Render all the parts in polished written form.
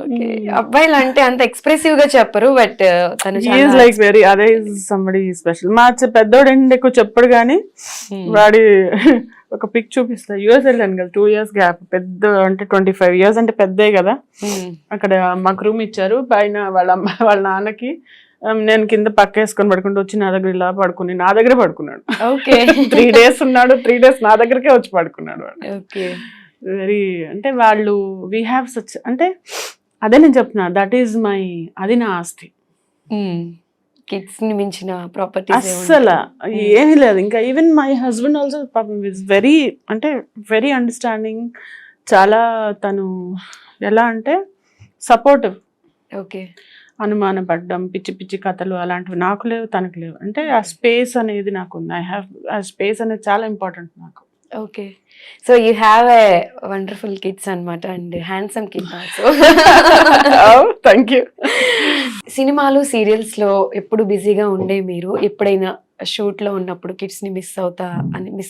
Okay. అబ్బాయిలు అంటే అంత ఎక్స్ప్రెసివ్ గా చెప్పరు. బట్ తను ఈజ్ లైక్ వెరీ అదే సంబడి స్పెషల్. మా పెద్దోడు ఏంటి ఎక్కువ చెప్పడు కానీ వాడి ఒక పిక్ చూపిస్తా. యూఎస్ వెళ్ళాను కదా 2 years గ్యాప్. పెద్ద అంటే 25 years అంటే పెద్దే కదా. అక్కడ మాకు రూమ్ ఇచ్చారు. పైన వాళ్ళ అమ్మ వాళ్ళ నాన్నకి నేను కింద పక్క వేసుకొని పడుకుంటూ వచ్చి నా దగ్గర ఇలా పడుకుని నా దగ్గర పడుకున్నాడు. ఓకే. 3 days ఉన్నాడు. 3 days నా దగ్గరకే వచ్చి పడుకున్నాడు వాడు. ఓకే. వెరీ అంటే వాళ్ళు వీ హ్యావ్ సచ్ అంటే అదే నేను చెప్తున్నా దట్ ఈజ్ మై అది నా ఆస్తి. కిడ్స్ ని మించిన ప్రాపర్టీస్ అస్సలు ఏమీ లేదు. ఇంకా ఈవెన్ మై హస్బెండ్ ఆల్సో పాపం ఇస్ వెరీ అంటే వెరీ అండర్స్టాండింగ్. చాలా తను ఎలా అంటే సపోర్టివ్. ఓకే. అనుమానపడ్డం పిచ్చి పిచ్చి కథలు అలాంటివి నాకు లేవు, తనకు లేవు. అంటే ఆ స్పేస్ అనేది నాకు ఉంది. ఐ హ్యావ్ ఆ స్పేస్ అనేది చాలా ఇంపార్టెంట్ నాకు. Okay. So you have a wonderful kids అన్నమాట and handsome kid also. Thank you. సినిమాలు సీరియల్స్ లో ఎప్పుడు బిజీగా ఉండే మీరు ఎప్పుడైనా షూట్ లో ఉన్నప్పుడు కిడ్స్ ని మిస్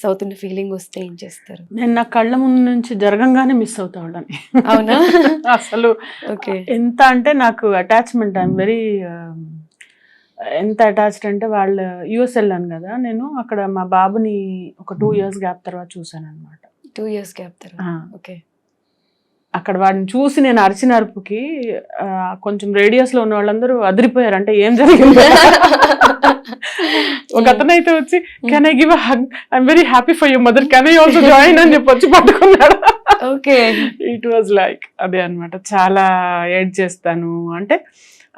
అవుతున్న ఫీలింగ్ వస్తే ఏం చేస్తారు? నేను నా కళ్ళ ముందు నుంచి జరగంగానే మిస్ అవుతా వాళ్ళని. అవునా? అసలు ఓకే. ఎంత అంటే నాకు అటాచ్మెంట్ ఐఎమ్ వెరీ ఎంత అటాచ్డ్ అంటే వాళ్ళ యూఎస్ వెళ్ళాను కదా నేను. అక్కడ మా బాబుని ఒక 2 years గ్యాప్ తర్వాత చూసాను అనమాట. 2 years గ్యాప్ తర్వాత. ఓకే. అక్కడ వాడిని చూసి నేను అరిచిన అరుపుకి కొంచెం రేడియస్ లో ఉన్న వాళ్ళందరూ అదిరిపోయారు. అంటే ఏం జరిగింది? ఒక అతనైతే వచ్చి can I give a hug, I'm very happy for your mother, can I also join అని చెప్పి వచ్చి పట్టుకున్నాడు. ఓకే. ఇట్ వాజ్ లైక్ అదే అనమాట. చాలా ఏడ్ చేస్తాను అంటే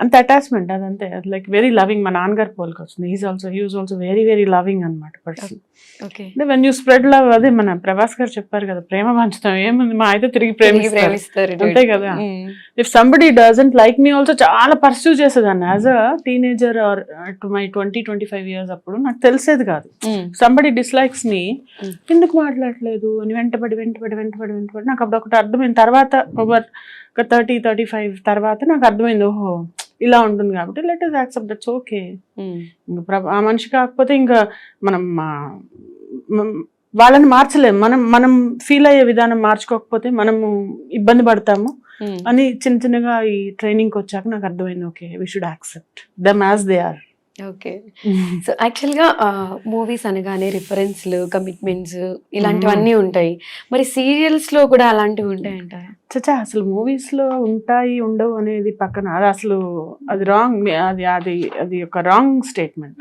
అంత అటాచ్మెంట్ అదంతే. Like very loving. మా నాన్నగారు పోలికి వచ్చింది. He was also very very loving అనమాట person. Okay. When you spread love, అదే మన ప్రభాస్ గారు చెప్పారు కదా, ప్రేమ పంచుతాం ఏముంది మా అయితే తిరిగి ప్రేమిస్తారు అంతే కదా. If somebody doesn't like me also చాలా పర్స్యూ చేసేదాన్ని as a teenager are to my 20-25 years. అప్పుడు నాకు తెలిసేది కాదు. సంబడి డిస్లైక్స్ మీ ఎందుకు మాట్లాడలేదు అని వెంటబడి నాకు అప్పుడు ఒకటి అర్థమైంది. తర్వాత ఒక 30-35 తర్వాత నాకు అర్థమైంది, ఓహో ఇలా ఉంటుంది కాబట్టి let us accept, that's okay. ఆ మనిషి కాకపోతే ఇంకా మనం వాళ్ళని మార్చలేము. మనం ఫీల్ అయ్యే విధానం మార్చుకోకపోతే మనము ఇబ్బంది పడతాము అని చిన్నగా ఈ ట్రైనింగ్కి వచ్చాక నాకు అర్థమైంది, okay we should accept them as they are. Okay. So యాక్చువల్గా మూవీస్ అనగానే రిఫరెన్స్లు, కమిట్మెంట్స్ ఇలాంటివన్నీ ఉంటాయి. మరి సీరియల్స్ లో కూడా అలాంటివి ఉంటాయంటారా? చచ్చా, అసలు మూవీస్ లో ఉంటాయి ఉండవు అనేది పక్కన, అది అసలు అది రాంగ్. అది ఒక రాంగ్ స్టేట్మెంట్.